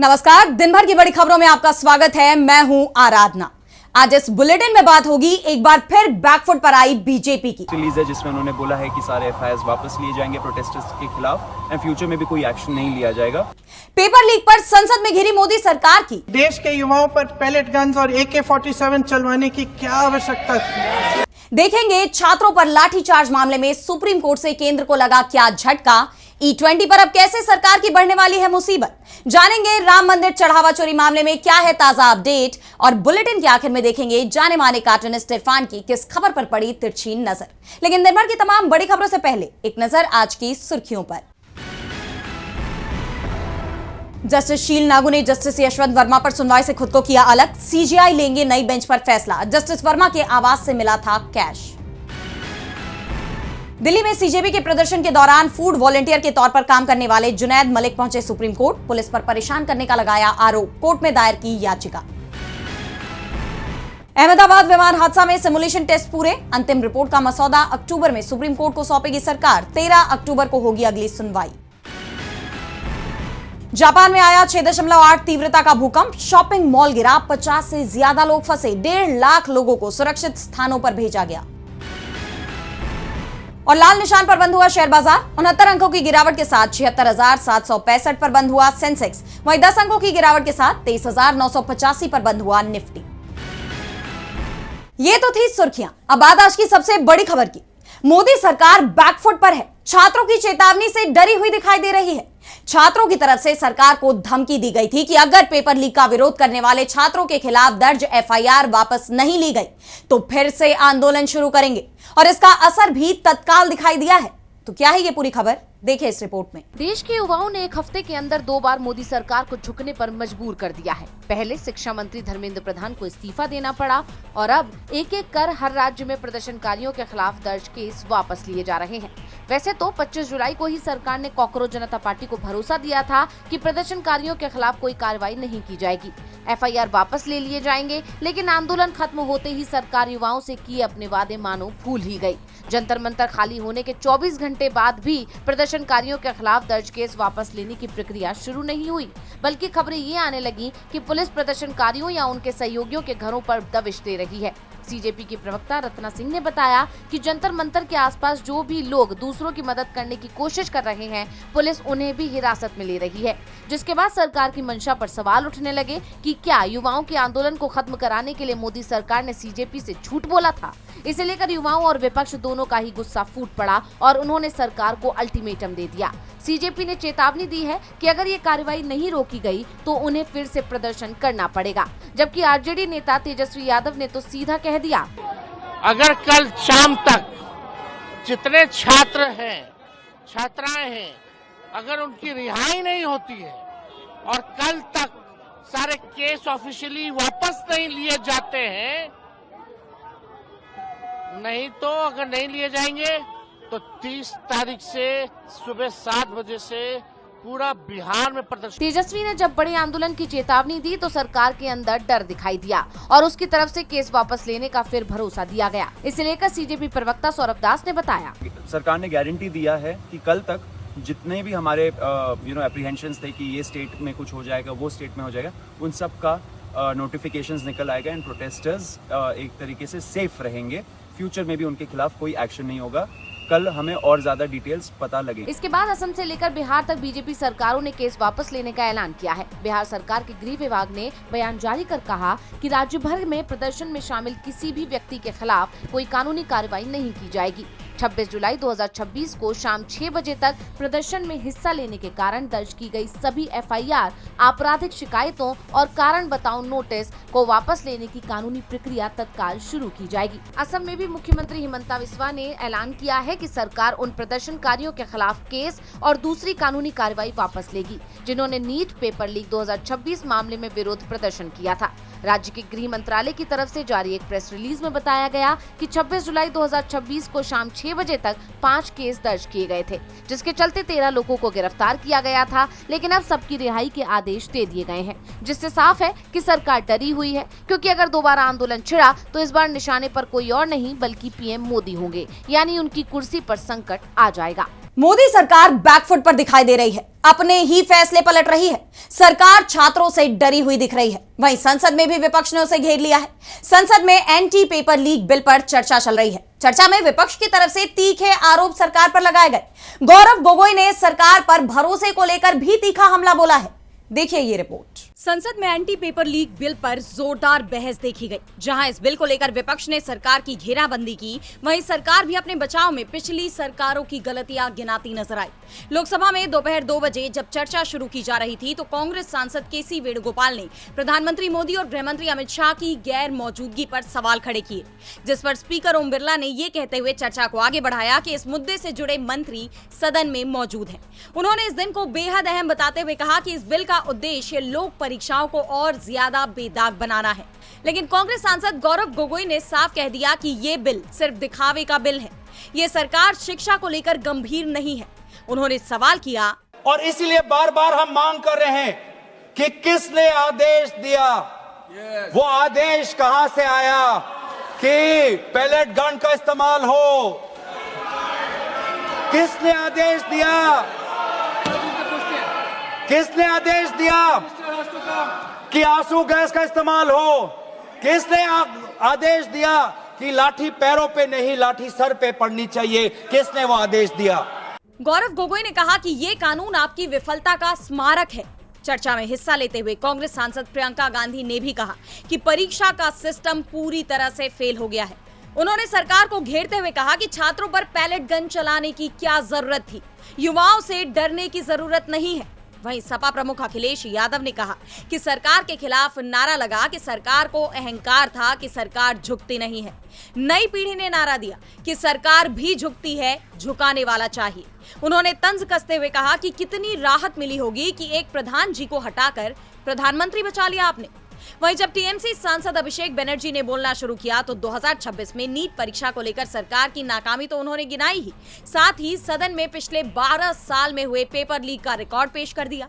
नमस्कार, दिन भर की बड़ी खबरों में आपका स्वागत है। मैं हूं आराधना। आज इस बुलेटिन में बात होगी एक बार फिर बैकफुट पर आई बीजेपी की रिलीज है जिसमें उन्होंने बोला है कि सारे एफआईआर वापस लिए जाएंगे प्रोटेस्टर्स के खिलाफ एंड फ्यूचर में भी कोई एक्शन नहीं लिया जाएगा। पेपर लीक पर संसद में घिरी मोदी सरकार की देश के युवाओं पर पैलेट गन्स और AK-47 चलवाने की क्या आवश्यकता थी। देखेंगे छात्रों पर लाठीचार्ज मामले में सुप्रीम कोर्ट से केंद्र को लगा क्या झटका। E20 पर अब कैसे सरकार की बढ़ने वाली है मुसीबत। जानेंगे राम मंदिर चढ़ावा चोरी मामले में क्या है ताजा अपडेट। और बुलेटिन के आखिर में देखेंगे जाने माने कार्टूनिस्ट इरफान की किस खबर पर पड़ी तिरछी नजर। लेकिन दिन भर की तमाम बड़ी खबरों से पहले एक नजर आज की सुर्खियों पर। जस्टिस शील नागू ने जस्टिस यशवंत वर्मा पर सुनवाई से खुद को किया अलग। CJI लेंगे नई बेंच पर फैसला। जस्टिस वर्मा के आवास से मिला था कैश। दिल्ली में CJP के प्रदर्शन के दौरान फूड वॉलंटियर के तौर पर काम करने वाले जुनैद मलिक पहुंचे सुप्रीम कोर्ट। पुलिस पर परेशान करने का लगाया आरोप। कोर्ट में दायर की याचिका। अहमदाबाद विमान हादसा में सिमुलेशन टेस्ट पूरे। अंतिम रिपोर्ट का मसौदा अक्टूबर में सुप्रीम कोर्ट को सौंपेगी सरकार। 13 अक्टूबर को होगी अगली सुनवाई। जापान में आया 6.8 तीव्रता का भूकंप। शॉपिंग मॉल गिरा। 50 से ज्यादा लोग फंसे। 1.5 लाख लोगों को सुरक्षित स्थानों पर भेजा गया। और लाल निशान पर बंद हुआ शेयर बाजार। 69 अंकों की गिरावट के साथ 76,765 पर बंद हुआ सेंसेक्स। वहीं 10 अंकों की गिरावट के साथ 23,985 पर बंद हुआ निफ्टी। ये तो थी सुर्खियां। अब बात आज की सबसे बड़ी खबर की। मोदी सरकार बैकफुट पर है। छात्रों की चेतावनी से डरी हुई दिखाई दे रही है। छात्रों की तरफ से सरकार को धमकी दी गई थी कि अगर पेपर लीक का विरोध करने वाले छात्रों के खिलाफ दर्ज FIR वापस नहीं ली गई तो फिर से आंदोलन शुरू करेंगे। और इसका असर भी तत्काल दिखाई दिया है। तो क्या है ये पूरी खबर, देखिए इस रिपोर्ट में। देश के युवाओं ने एक हफ्ते के अंदर 2 बार मोदी सरकार को झुकने पर मजबूर कर दिया है। पहले शिक्षा मंत्री धर्मेंद्र प्रधान को इस्तीफा देना पड़ा और अब एक एक कर हर राज्य में प्रदर्शनकारियों के खिलाफ दर्ज केस वापस लिए जा रहे हैं। वैसे तो 25 जुलाई को ही सरकार ने कॉकरोच जनता पार्टी को भरोसा दिया था कि प्रदर्शनकारियों के खिलाफ कोई कार्रवाई नहीं की जाएगी, FIR वापस ले लिए जाएंगे। लेकिन आंदोलन खत्म होते ही सरकार युवाओं से किए अपने वादे मानो भूल ही गई। जंतर मंतर खाली होने के 24 घंटे बाद भी प्रदर्शनकारियों के खिलाफ दर्ज केस वापस लेने की प्रक्रिया शुरू नहीं हुई, बल्कि खबरें ये आने लगी कि पुलिस प्रदर्शनकारियों या उनके सहयोगियों के घरों पर दबिश दे रही है। CJP की प्रवक्ता रत्ना सिंह ने बताया कि जंतर मंतर के आसपास जो भी लोग दूसरों की मदद करने की कोशिश कर रहे हैं, पुलिस उन्हें भी हिरासत में ले रही है। जिसके बाद सरकार की मंशा पर सवाल उठने लगे कि क्या युवाओं के आंदोलन को खत्म कराने के लिए मोदी सरकार ने CJP से झूठ बोला था। इसे लेकर युवाओं और विपक्ष दोनों का ही गुस्सा फूट पड़ा और उन्होंने सरकार को अल्टीमेटम दे दिया। CJP ने चेतावनी दी है कि अगर ये कार्रवाई नहीं रोकी गई तो उन्हें फिर से प्रदर्शन करना पड़ेगा। जबकि RJD नेता तेजस्वी यादव ने तो सीधा कह दिया, अगर कल शाम तक जितने छात्र हैं, छात्राएं हैं, अगर उनकी रिहाई नहीं होती है और कल तक सारे केस ऑफिशियली वापस नहीं लिए जाते हैं, नहीं तो अगर नहीं लिए जाएंगे तो 30 तारीख से सुबह 7 बजे से पूरा बिहार में प्रदर्शन। तेजस्वी ने जब बड़े आंदोलन की चेतावनी दी तो सरकार के अंदर डर दिखाई दिया और उसकी तरफ से केस वापस लेने का फिर भरोसा दिया गया। इसे लेकर CJP प्रवक्ता सौरभ दास ने बताया, सरकार ने गारंटी दिया है कि कल तक जितने भी हमारे एप्रीहेंशंस थे कि ये स्टेट में कुछ हो जाएगा, वो स्टेट में हो जाएगा, उन सब का नोटिफिकेशंस निकल आएगा एंड प्रोटेस्टर्स एक तरीके से सेफ रहेंगे। फ्यूचर में भी उनके खिलाफ कोई एक्शन नहीं होगा। कल हमें और ज्यादा डिटेल्स पता लगे। इसके बाद असम से लेकर बिहार तक बीजेपी सरकारों ने केस वापस लेने का ऐलान किया है। बिहार सरकार के गृह विभाग ने बयान जारी कर कहा कि राज्य भर में प्रदर्शन में शामिल किसी भी व्यक्ति के खिलाफ कोई कानूनी कार्रवाई नहीं की जाएगी। 26 जुलाई 2026 को शाम 6 बजे तक प्रदर्शन में हिस्सा लेने के कारण दर्ज की गई सभी FIR, आपराधिक शिकायतों और कारण बताओ नोटिस को वापस लेने की कानूनी प्रक्रिया तत्काल शुरू की जाएगी। असम में भी मुख्यमंत्री हिमंता बिस्वा ने ऐलान किया है कि सरकार उन प्रदर्शनकारियों के खिलाफ केस और दूसरी कानूनी कार्रवाई वापस लेगी जिन्होंने नीट पेपर लीक 2026 मामले में विरोध प्रदर्शन किया था। राज्य के गृह मंत्रालय की तरफ से जारी एक प्रेस रिलीज में बताया गया कि 26 जुलाई 2026 को शाम 6 बजे तक 5 केस दर्ज किए गए थे, जिसके चलते 13 लोगों को गिरफ्तार किया गया था। लेकिन अब सबकी रिहाई के आदेश दे दिए गए हैं, जिससे साफ है कि सरकार डरी हुई है, क्योंकि अगर दोबारा आंदोलन छिड़ा तो इस बार निशाने पर कोई और नहीं बल्कि PM मोदी होंगे, यानी उनकी कुर्सी पर संकट आ जाएगा। मोदी सरकार बैकफुट पर दिखाई दे रही है, अपने ही फैसले पलट रही है। सरकार छात्रों से डरी हुई दिख रही है। वहीं संसद में भी विपक्ष ने उसे घेर लिया है। संसद में एंटी पेपर लीक बिल पर चर्चा चल रही है। चर्चा में विपक्ष की तरफ से तीखे आरोप सरकार पर लगाए गए। गौरव गोगोई ने सरकार पर भरोसे को लेकर भी तीखा हमला बोला है। देखिए ये रिपोर्ट। संसद में एंटी पेपर लीक बिल पर जोरदार बहस देखी गई। जहां इस बिल को लेकर विपक्ष ने सरकार की घेराबंदी की, वहीं सरकार भी अपने बचाव में पिछली सरकारों की गलतियां गिनाती नजर आई। लोकसभा में दोपहर 2 बजे जब चर्चा शुरू की जा रही थी तो कांग्रेस सांसद केसी वेणुगोपाल ने प्रधानमंत्री मोदी और गृहमंत्री अमित शाह की गैर मौजूदगी पर सवाल खड़े किए, जिस पर स्पीकर ओम बिरला ने ये कहते हुए चर्चा को आगे बढ़ाया कि इस मुद्दे से जुड़े मंत्री सदन में मौजूद हैं। उन्होंने इस दिन को बेहद अहम बताते हुए कहा कि इस बिल का उद्देश्य लोक परीक्षाओं को और ज्यादा बेदाग बनाना है। लेकिन कांग्रेस सांसद गौरव गोगोई ने साफ कह दिया कि ये बिल सिर्फ दिखावे का बिल है। ये सरकार शिक्षा को लेकर गंभीर नहीं है। उन्होंने सवाल किया, और इसीलिए बार बार हम मांग कर रहे हैं कि किसने आदेश दिया, वो आदेश कहां से आया कि पैलेट गन का इस्तेमाल हो? किसने आदेश दिया? किसने आदेश दिया कि आंसू गैस का इस्तेमाल हो? किसने आदेश दिया कि लाठी पैरों पे नहीं लाठी सर पे पड़नी चाहिए? किसने वो आदेश दिया? गौरव गोगोई ने कहा कि ये कानून आपकी विफलता का स्मारक है। चर्चा में हिस्सा लेते हुए कांग्रेस सांसद प्रियंका गांधी ने भी कहा कि परीक्षा का सिस्टम पूरी तरह से फेल हो गया है। उन्होंने सरकार को घेरते हुए कहा कि छात्रों पर पैलेट गन चलाने की क्या जरूरत थी, युवाओं से डरने की जरूरत नहीं है। वहीं सपा प्रमुख अखिलेश यादव ने कहा कि सरकार के खिलाफ नारा लगा कि सरकार को अहंकार था कि सरकार झुकती नहीं है। नई पीढ़ी ने नारा दिया कि सरकार भी झुकती है, झुकाने वाला चाहिए। उन्होंने तंज कसते हुए कहा कि कितनी राहत मिली होगी कि एक प्रधान जी को हटाकर प्रधानमंत्री बचा लिया आपने। वहीं जब टीएमसी सांसद अभिषेक बनर्जी ने बोलना शुरू किया तो 2026 में नीट परीक्षा को लेकर सरकार की नाकामी तो उन्होंने गिनाई ही, साथ ही सदन में पिछले 12 साल में हुए पेपर लीक का रिकॉर्ड पेश कर दिया।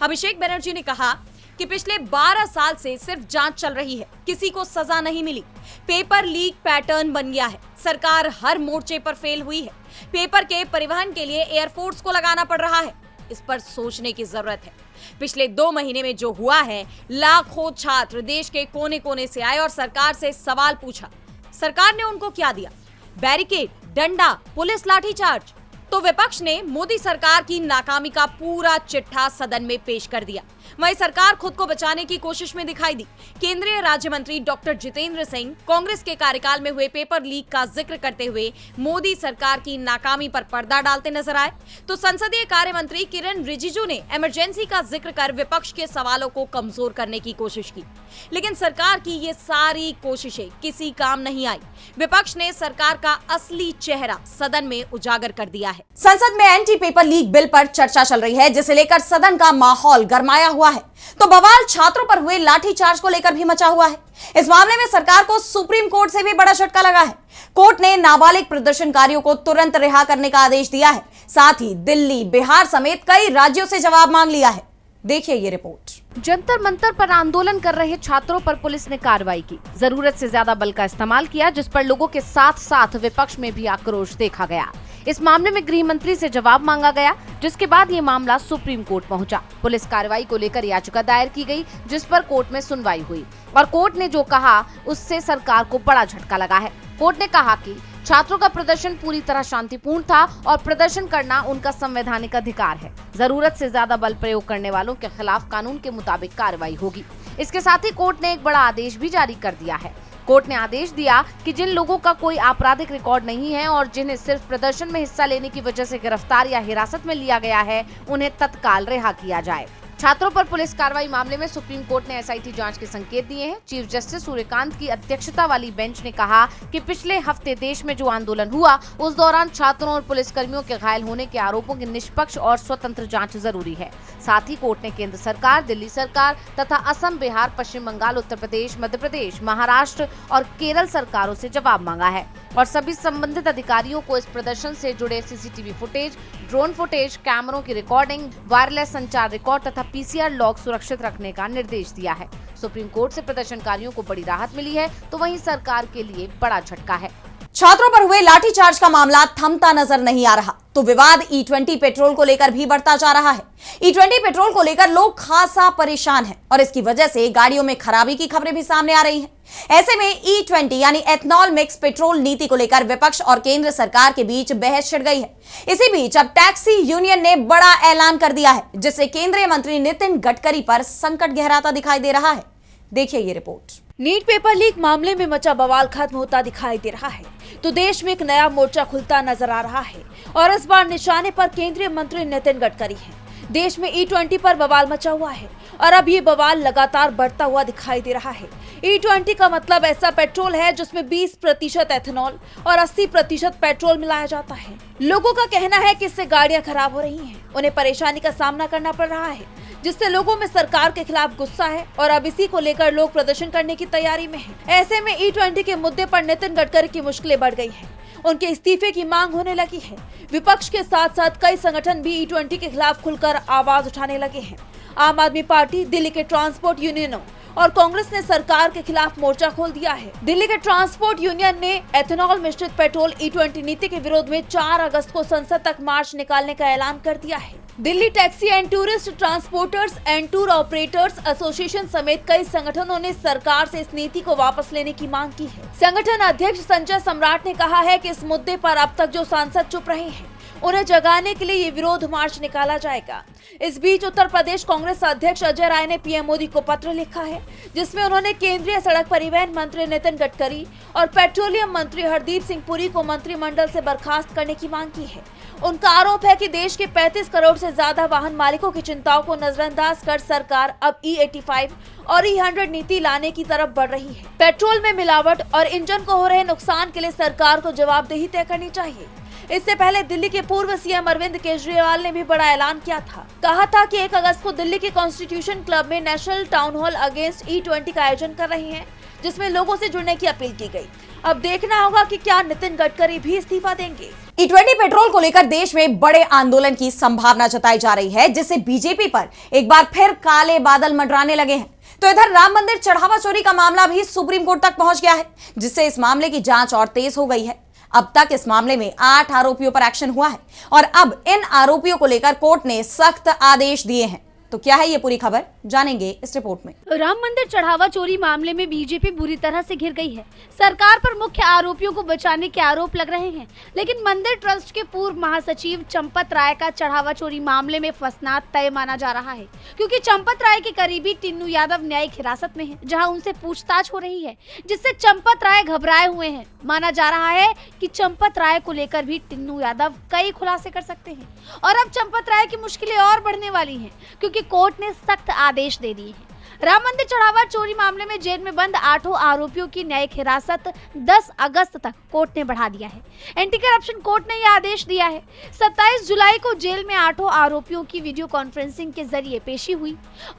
अभिषेक बनर्जी ने कहा कि पिछले 12 साल से सिर्फ जांच चल रही है, किसी को सजा नहीं मिली। पेपर लीक पैटर्न बन गया है, सरकार हर मोर्चे पर फेल हुई है। पेपर के परिवहन के लिए एयरफोर्स को लगाना पड़ रहा है, इस पर सोचने की जरूरत है। पिछले 2 महीने में जो हुआ है, लाखों छात्र देश के कोने कोने से आए और सरकार से सवाल पूछा। सरकार ने उनको क्या दिया? बैरिकेड, डंडा, पुलिस लाठीचार्ज। तो विपक्ष ने मोदी सरकार की नाकामी का पूरा चिट्ठा सदन में पेश कर दिया। वहीं सरकार खुद को बचाने की कोशिश में दिखाई दी। केंद्रीय राज्य मंत्री डॉक्टर जितेंद्र सिंह कांग्रेस के कार्यकाल में हुए पेपर लीक का जिक्र करते हुए मोदी सरकार की नाकामी पर पर्दा डालते नजर आए। तो संसदीय कार्य मंत्री किरण रिजिजू ने इमरजेंसी का जिक्र कर विपक्ष के सवालों को कमजोर करने की कोशिश की, लेकिन सरकार की ये सारी कोशिशें किसी काम नहीं आई। विपक्ष ने सरकार का असली चेहरा सदन में उजागर कर दिया है। संसद में एंटी पेपर लीक बिल पर चर्चा चल रही है, जिसे लेकर सदन का माहौल गरमाया हुआ है। तो बवाल छात्रों पर हुए लाठीचार्ज को लेकर भी मचा हुआ है। इस मामले में सरकार को सुप्रीम कोर्ट से भी बड़ा झटका लगा है। कोर्ट ने नाबालिग प्रदर्शनकारियों को तुरंत रिहा करने का आदेश दिया है। साथ ही दिल्ली, बिहार समेत कई राज्यों से जवाब मांग लिया है। देखिए ये रिपोर्ट। जंतर मंतर पर आंदोलन कर रहे छात्रों पर पुलिस ने कार्रवाई की। जरूरत से ज्यादा बल का इस्तेमाल किया, जिस पर लोगों के साथ साथ विपक्ष में भी आक्रोश देखा गया। इस मामले में गृह मंत्री से जवाब मांगा गया, जिसके बाद ये मामला सुप्रीम कोर्ट पहुंचा। पुलिस कार्रवाई को लेकर याचिका दायर की गई, जिस पर कोर्ट में सुनवाई हुई और कोर्ट ने जो कहा उससे सरकार को बड़ा झटका लगा है। कोर्ट ने कहा कि छात्रों का प्रदर्शन पूरी तरह शांतिपूर्ण था और प्रदर्शन करना उनका संवैधानिक अधिकार है। जरूरत से ज्यादा बल प्रयोग करने वालों के खिलाफ कानून के मुताबिक कार्रवाई होगी। इसके साथ ही कोर्ट ने एक बड़ा आदेश भी जारी कर दिया है। कोर्ट ने आदेश दिया कि जिन लोगों का कोई आपराधिक रिकॉर्ड नहीं है और जिन्हें सिर्फ प्रदर्शन में हिस्सा लेने की वजह से गिरफ्तार या हिरासत में लिया गया है, उन्हें तत्काल रिहा किया जाए। छात्रों पर पुलिस कार्रवाई मामले में सुप्रीम कोर्ट ने एसआईटी जांच के संकेत दिए हैं। चीफ जस्टिस सूर्यकांत की अध्यक्षता वाली बेंच ने कहा कि पिछले हफ्ते देश में जो आंदोलन हुआ, उस दौरान छात्रों और पुलिसकर्मियों के घायल होने के आरोपों की निष्पक्ष और स्वतंत्र जांच जरूरी है। साथ ही कोर्ट ने केंद्र सरकार, दिल्ली सरकार तथा असम, बिहार, पश्चिम बंगाल, उत्तर प्रदेश, मध्य प्रदेश, महाराष्ट्र और केरल सरकारों से जवाब मांगा है और सभी संबंधित अधिकारियों को इस प्रदर्शन से जुड़े सीसीटीवी फुटेज, ड्रोन फुटेज, कैमरों की रिकॉर्डिंग, वायरलेस संचार रिकॉर्ड तथा पीसीआर लॉग सुरक्षित रखने का निर्देश दिया है। सुप्रीम कोर्ट से प्रदर्शनकारियों को बड़ी राहत मिली है, तो वहीं सरकार के लिए बड़ा झटका है। छात्रों पर हुए लाठीचार्ज का मामला थमता नजर नहीं आ रहा। तो विवाद E20 पेट्रोल को लेकर भी बढ़ता जा रहा है। E20 पेट्रोल को लेकर लोग खासा परेशान हैं और इसकी वजह से गाड़ियों में खराबी की खबरें भी सामने आ रही हैं। ऐसे में E20 यानी एथनॉल मिक्स पेट्रोल नीति को लेकर विपक्ष और केंद्र सरकार के बीच बहस छिड़ गई है। इसी बीच अब टैक्सी यूनियन ने बड़ा ऐलान कर दिया है, जिससे केंद्रीय मंत्री नितिन गडकरी पर संकट गहराता दिखाई दे रहा है। देखिए ये रिपोर्ट। नीट पेपर लीक मामले में मचा बवाल खत्म होता दिखाई दे रहा है तो देश में एक नया मोर्चा खुलता नजर आ रहा है और इस बार निशाने पर केंद्रीय मंत्री नितिन गडकरी हैं। देश में E20 पर बवाल मचा हुआ है और अब ये बवाल लगातार बढ़ता हुआ दिखाई दे रहा है। E20 का मतलब ऐसा पेट्रोल है जिसमें 20% एथेनॉल और 80% पेट्रोल मिलाया जाता है। लोगों का कहना है कि इससे गाड़ियां खराब हो रही हैं, उन्हें परेशानी का सामना करना पड़ रहा है, जिससे लोगों में सरकार के खिलाफ गुस्सा है और अब इसी को लेकर लोग प्रदर्शन करने की तैयारी में हैं। ऐसे में E20 के मुद्दे पर नितिन गडकरी की मुश्किलें बढ़ गई हैं। उनके इस्तीफे की मांग होने लगी है। विपक्ष के साथ साथ कई संगठन भी E20 के खिलाफ खुलकर आवाज उठाने लगे हैं। आम आदमी पार्टी, दिल्ली के ट्रांसपोर्ट यूनियनों और कांग्रेस ने सरकार के खिलाफ मोर्चा खोल दिया है। दिल्ली के ट्रांसपोर्ट यूनियन ने एथेनॉल मिश्रित पेट्रोल E20 नीति के विरोध में 4 अगस्त को संसद तक मार्च निकालने का ऐलान कर दिया है। Delhi taxi and tourist transporters and tour operators association समेत कई संगठनों ने सरकार से इस नीति को वापस लेने की मांग की है। संगठन अध्यक्ष संजय सम्राट ने कहा है कि इस मुद्दे पर अब तक जो सांसद चुप रहे हैं उन्हें जगाने के लिए ये विरोध मार्च निकाला जाएगा। इस बीच उत्तर प्रदेश कांग्रेस अध्यक्ष अजय राय ने पीएम मोदी को पत्र लिखा है, जिसमें उन्होंने केंद्रीय सड़क परिवहन मंत्री नितिन गडकरी और पेट्रोलियम मंत्री हरदीप सिंह पुरी को मंत्रिमंडल से बर्खास्त करने की मांग की है। उनका आरोप है कि देश के 35 करोड़ से ज्यादा वाहन मालिकों की चिंताओं को नजरअंदाज कर सरकार अब E85 और E100 नीति लाने की तरफ बढ़ रही है। पेट्रोल में मिलावट और इंजन को हो रहे नुकसान के लिए सरकार को जवाबदेही तय करनी चाहिए। इससे पहले दिल्ली के पूर्व सीएम अरविंद केजरीवाल ने भी बड़ा ऐलान किया था। कहा था कि 1 अगस्त को दिल्ली के कॉन्स्टिट्यूशन क्लब में national town hall against E20 का आयोजन कर रहे हैं, जिसमें लोगों से जुड़ने की अपील की गई। अब देखना होगा कि क्या नितिन गडकरी भी इस्तीफा देंगे। E20 पेट्रोल को लेकर देश में बड़े आंदोलन की संभावना जताई जा रही है, जिससे बीजेपी पर एक बार फिर काले बादल मंडराने लगे हैं। तो इधर राम मंदिर चढ़ावा चोरी का मामला भी सुप्रीम कोर्ट तक पहुंच गया है, जिससे इस मामले की जांच और तेज हो गई है। अब तक इस मामले में 8 आरोपियों पर एक्शन हुआ है और अब इन आरोपियों को लेकर कोर्ट ने सख्त आदेश दिए हैं। तो क्या है ये पूरी खबर, जानेंगे इस रिपोर्ट में। राम मंदिर चढ़ावा चोरी मामले में बीजेपी बुरी तरह से घिर गई है। सरकार पर मुख्य आरोपियों को बचाने के आरोप लग रहे हैं, लेकिन मंदिर ट्रस्ट के पूर्व महासचिव चंपत राय का चढ़ावा चोरी मामले में फंसना तय माना जा रहा है, क्योंकि चंपत राय के करीबी टिन्नू यादव न्यायिक हिरासत में है, जहां उनसे पूछताछ हो रही है, जिससे चंपत राय घबराए हुए हैं। माना जा रहा है कि चंपत राय को लेकर भी टिन्नू यादव कई खुलासे कर सकते हैं और अब चंपत राय की मुश्किलें और बढ़ने वाली हैं, क्योंकि कोर्ट ने सख्त आदेश दे दिए हैं। राम मंदिर चढ़ावा चोरी मामले में जेल में बंद 8 आरोपियों की न्यायिक हिरासत 10 अगस्त तक कोर्ट ने बढ़ा दिया है। एंटी करप्शन कोर्ट ने यह आदेश दिया है। 27 जुलाई को जेल में 8 आरोपियों की वीडियो कॉन्फ्रेंसिंग के जरिए पेशी हुई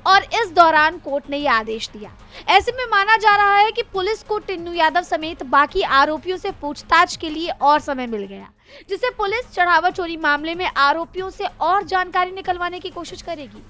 और इस दौरान कोर्ट ने यह आदेश दिया। ऐसे में माना जा रहा है कि पुलिस को टिन्नू यादव समेत बाकी आरोपियों से पूछताछ के लिए और समय मिल गया, जिससे पुलिस चढ़ावा चोरी मामले में आरोपियों से और जानकारी निकलवाने की कोशिश करेगी।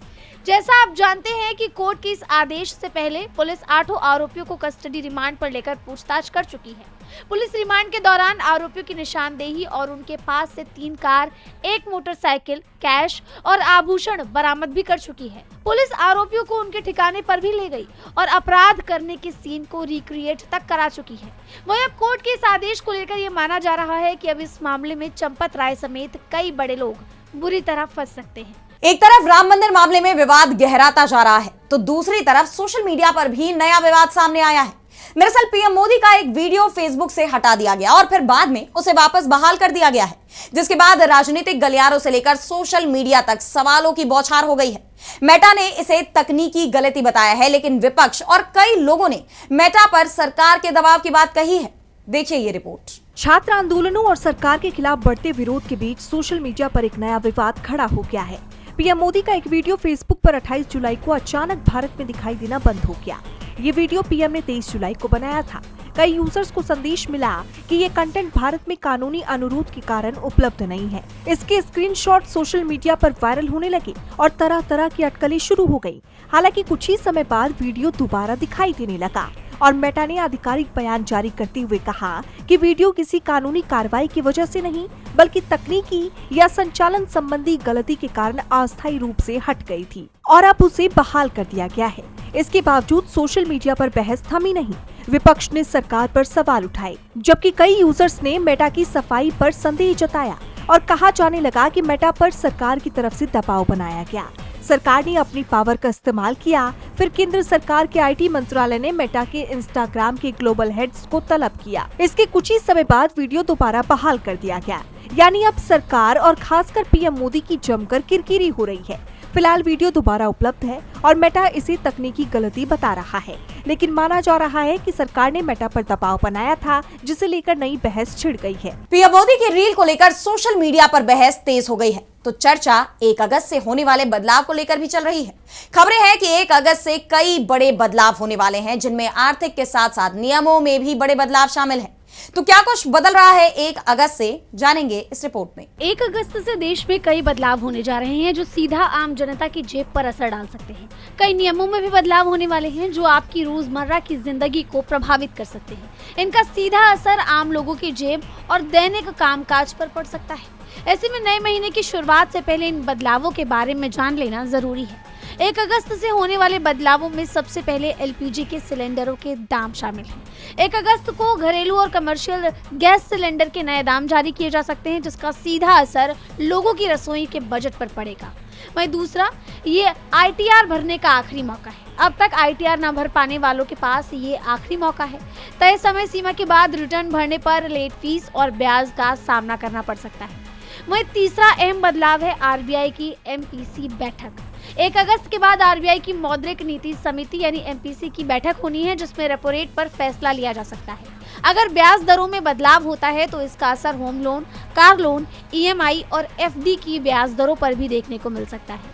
जैसा आप जानते हैं कि कोर्ट के इस आदेश से पहले पुलिस 8 आरोपियों को कस्टडी रिमांड पर लेकर पूछताछ कर चुकी है। पुलिस रिमांड के दौरान आरोपियों की निशानदेही और उनके पास से 3 कार, 1 मोटरसाइकिल, कैश और आभूषण बरामद भी कर चुकी है। पुलिस आरोपियों को उनके ठिकाने पर भी ले गई और अपराध करने के सीन को रिक्रिएट तक करा चुकी है। वहीं अब कोर्ट के इस आदेश को लेकर ये माना जा रहा है कि अब इस मामले में चंपत राय समेत कई बड़े लोग बुरी तरह फंस सकते हैं। एक तरफ राम मंदिर मामले में विवाद गहराता जा रहा है, तो दूसरी तरफ सोशल मीडिया पर भी नया विवाद सामने आया है। दरअसल पीएम मोदी का एक वीडियो फेसबुक से हटा दिया गया और फिर बाद में उसे वापस बहाल कर दिया गया है, जिसके बाद राजनीतिक गलियारों से लेकर सोशल मीडिया तक सवालों की बौछार हो गई है। मेटा ने इसे तकनीकी गलती बताया है, लेकिन विपक्ष और कई लोगों ने मेटा पर सरकार के दबाव की बात कही है। देखिए ये रिपोर्ट। छात्र आंदोलनों और सरकार के खिलाफ बढ़ते विरोध के बीच सोशल मीडिया पर एक नया विवाद खड़ा हो गया है। पीएम मोदी का एक वीडियो फेसबुक पर 28 जुलाई को अचानक भारत में दिखाई देना बंद हो गया। ये वीडियो पीएम ने 23 जुलाई को बनाया था। कई यूजर्स को संदेश मिला कि ये कंटेंट भारत में कानूनी अनुरोध के कारण उपलब्ध नहीं है। इसके स्क्रीनशॉट सोशल मीडिया पर वायरल होने लगे और तरह तरह की अटकलें शुरू हो गई। हालांकि कुछ ही समय बाद वीडियो दोबारा दिखाई देने लगा और मेटा ने आधिकारिक बयान जारी करते हुए कहा कि वीडियो किसी कानूनी कार्रवाई की वजह से नहीं बल्कि तकनीकी या संचालन संबंधी गलती के कारण अस्थायी रूप से हट गई थी और अब उसे बहाल कर दिया गया है। इसके बावजूद सोशल मीडिया पर बहस थमी नहीं। विपक्ष ने सरकार पर सवाल उठाए, जबकि कई यूजर्स ने मेटा की सफाई पर संदेह जताया और कहा जाने लगा कि मेटा पर सरकार की तरफ से दबाव बनाया गया। सरकार ने अपनी पावर का इस्तेमाल किया। फिर केंद्र सरकार के IT मंत्रालय ने मेटा के इंस्टाग्राम के ग्लोबल हेड्स को तलब किया। इसके कुछ ही समय बाद वीडियो दोबारा बहाल कर दिया गया। यानी अब सरकार और खासकर PM मोदी की जमकर किरकिरी हो रही है। फिलहाल वीडियो दोबारा उपलब्ध है और मेटा इसे तकनीकी गलती बता रहा है, लेकिन माना जा रहा है कि सरकार ने मेटा पर दबाव बनाया था, जिसे लेकर नई बहस छिड़ गई है। PM मोदी की रील को लेकर सोशल मीडिया पर बहस तेज हो गई है, तो चर्चा 1 अगस्त से होने वाले बदलाव को लेकर भी चल रही है। खबरें हैं कि 1 अगस्त से कई बड़े बदलाव होने वाले हैं, जिनमें आर्थिक के साथ साथ नियमों में भी बड़े बदलाव शामिल हैं। तो क्या कुछ बदल रहा है 1 अगस्त से, जानेंगे इस रिपोर्ट में। 1 अगस्त से देश में कई बदलाव होने जा रहे हैं जो सीधा आम जनता की जेब पर असर डाल सकते हैं। कई नियमों में भी बदलाव होने वाले हैं जो आपकी रोजमर्रा की जिंदगी को प्रभावित कर सकते हैं। इनका सीधा असर आम लोगों की जेब और दैनिक कामकाज पर पड़ सकता है। ऐसे में नए महीने की शुरुआत से पहले इन बदलावों के बारे में जान लेना जरूरी है। 1 अगस्त से होने वाले बदलावों में सबसे पहले LPG के सिलेंडरों के दाम शामिल हैं। 1 अगस्त को घरेलू और कमर्शियल गैस सिलेंडर के नए दाम जारी किए जा सकते हैं, जिसका सीधा असर लोगों की रसोई के बजट पर पड़ेगा। वहीं दूसरा, ये ITR भरने का आखिरी मौका है। अब तक ITR न भर पाने वालों के पास ये आखिरी मौका है। तय समय सीमा के बाद रिटर्न भरने पर लेट फीस और ब्याज का सामना करना पड़ सकता है। वहीं तीसरा अहम बदलाव है RBI की MPC बैठक। 1 अगस्त के बाद RBI की मौद्रिक नीति समिति यानी MPC की बैठक होनी है, जिसमें रेपो रेट पर फैसला लिया जा सकता है। अगर ब्याज दरों में बदलाव होता है तो इसका असर home loan, car loan, EMI और FD की ब्याज दरों पर भी देखने को मिल सकता है।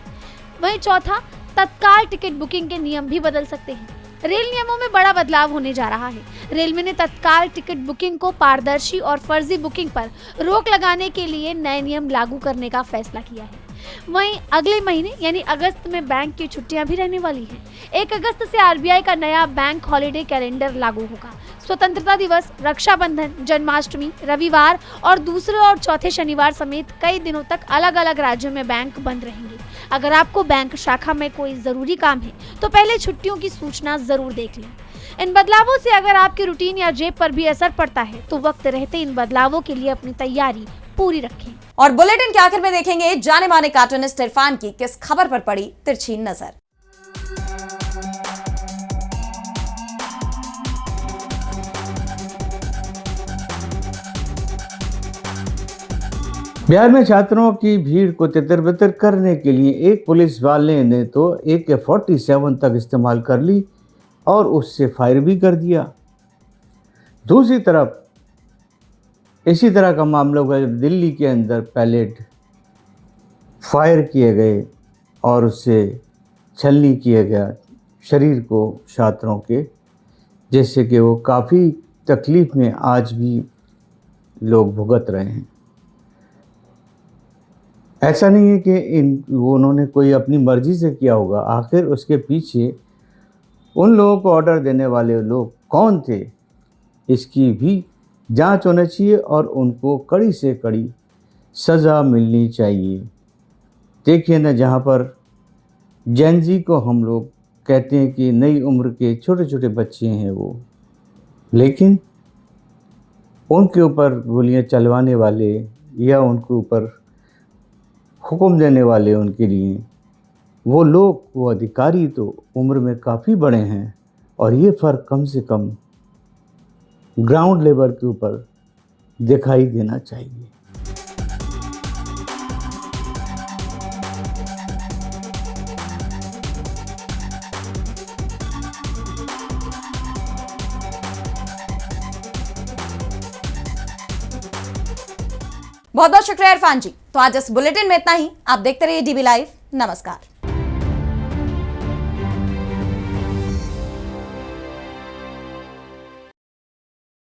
वहीं चौथा, तत्काल टिकट बुकिंग के नियम भी बदल सकते हैं। रेल नियमों में बड़ा बदलाव होने जा रहा है। रेलवे ने तत्काल टिकट बुकिंग को पारदर्शी और फर्जी बुकिंग पर रोक लगाने के लिए नए नियम लागू करने का फैसला किया है। वहीं अगले महीने यानी अगस्त में बैंक की छुट्टियां भी रहने वाली हैं। 1 अगस्त से RBI का नया बैंक हॉलिडे कैलेंडर लागू होगा। स्वतंत्रता दिवस, रक्षाबंधन, जन्माष्टमी, रविवार और दूसरे और चौथे शनिवार समेत कई दिनों तक अलग अलग राज्यों में बैंक बंद रहेंगे। अगर आपको बैंक शाखा में कोई जरूरी काम है तो पहले छुट्टियों की सूचना जरूर देख लें। इन बदलावों से अगर आपकी रूटीन या जेब पर भी असर पड़ता है तो वक्त रहते इन बदलावों के लिए अपनी तैयारी पूरी रखें। और बुलेटिन के आखिर में देखेंगे जाने माने कार्टूनिस्ट इरफान की किस खबर पर पड़ी तिरछी नजर। बिहार में छात्रों की भीड़ को तितर-बितर करने के लिए एक पुलिस वाले ने तो AK-47 तक इस्तेमाल कर ली और उससे फायर भी कर दिया। दूसरी तरफ इसी तरह का मामला हुआ जब दिल्ली के अंदर पैलेट फायर किए गए और उससे छलनी किया गया शरीर को छात्रों के, जिससे कि वो काफ़ी तकलीफ़ में आज भी लोग भुगत रहे हैं। ऐसा नहीं है कि उन्होंने कोई अपनी मर्जी से किया होगा, आखिर उसके पीछे उन लोगों को ऑर्डर देने वाले लोग कौन थे, इसकी भी जांच होनी चाहिए और उनको कड़ी से कड़ी सज़ा मिलनी चाहिए। देखिए ना, जहाँ पर जेन ज़ी को हम लोग कहते हैं कि नई उम्र के छोटे छोटे बच्चे हैं वो, लेकिन उनके ऊपर गोलियां चलवाने वाले या उनके ऊपर हुक्म देने वाले, उनके लिए वो लोग, वो अधिकारी तो उम्र में काफ़ी बड़े हैं और ये फ़र्क कम से कम ग्राउंड लेवल के ऊपर दिखाई देना चाहिए। बहुत बहुत शुक्रिया इरफान जी। तो आज इस बुलेटिन में इतना ही। आप देखते रहिए DB लाइव। नमस्कार।